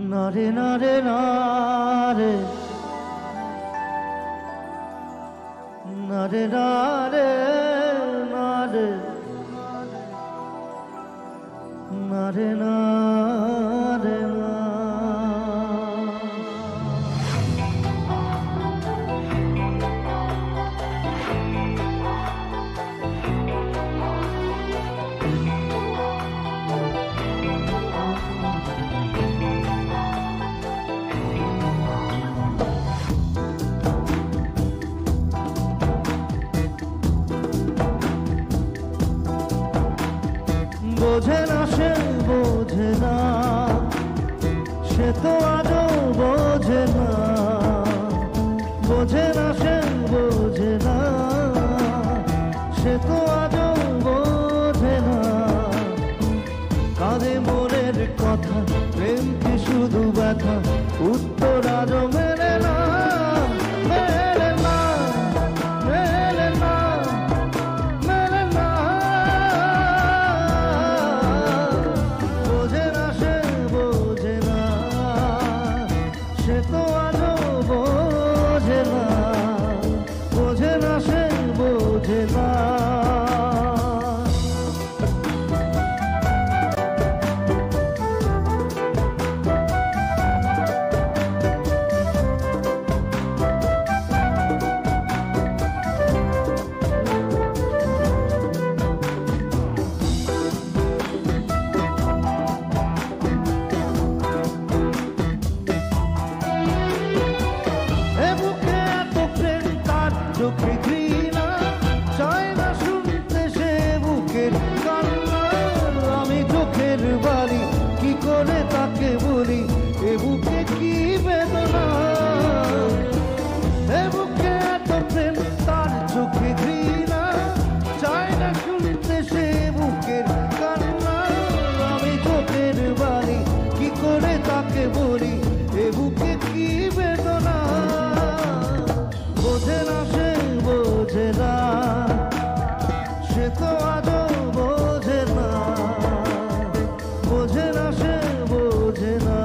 নারে নারে নারে নারে নারে নারে নারে নারে না বোঝে না সে বোঝে না সে তো আজও বোঝে না বোঝে না সে বোঝে না সে তো আজও বোঝে না কাঁদে মনের কথা প্রেম কি শুধু ব্যথা উত্তর আজও মেলে না মেলে না মেলে না মেলে না বোঝে না সে বোঝে না সে তো আজও বোঝে না বোঝে না সে বোঝে না চোখে ঘৃণা চায় না শুনতে সে বুকের কান্না আমি চোখের বাড়ি কি করে তাকে বলি এ বুকে কি বেদনা এ বুকে এত প্রেম তার চোখে ঘৃণা চায় না শুনতে সে বুকের কান্না আমি চোখের বাড়ি কি করে তাকে বলি এ বুকে কি বেদনা বোঝে না সে বোঝে না সে তো আজও বোঝে না বোঝে না সে বোঝে না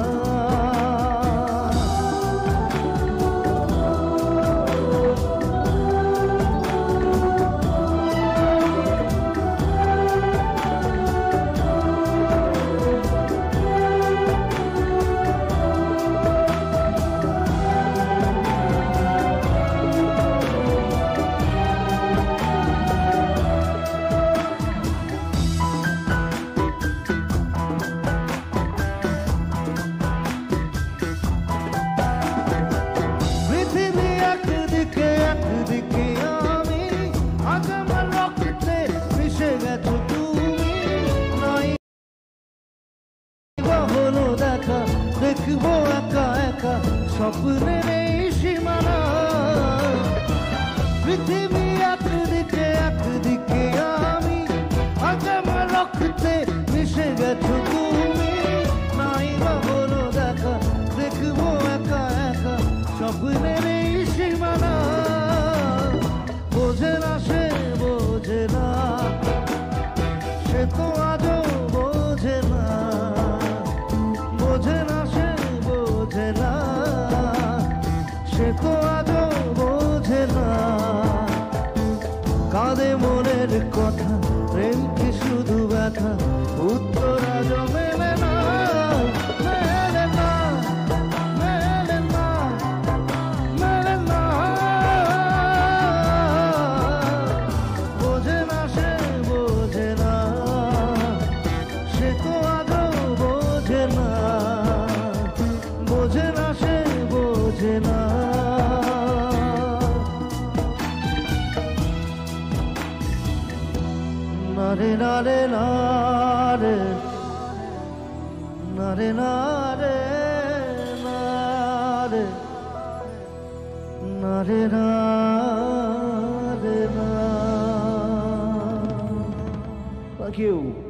দেখবো একা একা স্বপ্নের এই সীমানা পৃথিবী একদিকে একদিকে আমি আজ আমার রক্তে মিশে গেছো তুমি নাই বা হলো দেখা দেখবো একা একা স্বপ্নের এই সীমানা বোঝে না সে বোঝে না সে তো আজও বোঝে না বোঝে না সে বোঝে না সে তো আজও বোঝে না কাঁদে মনের কথা প্রেম কি শুধু ব্যথা উত্তর আজও মেলে না মেলে না মেলে না মেলে না বোঝে না সে বোঝে না সে তো আজও বোঝে না বোঝে না সে বোঝে না নারে নারে নারে নারে নারে নারে নারে নারে না Thank you.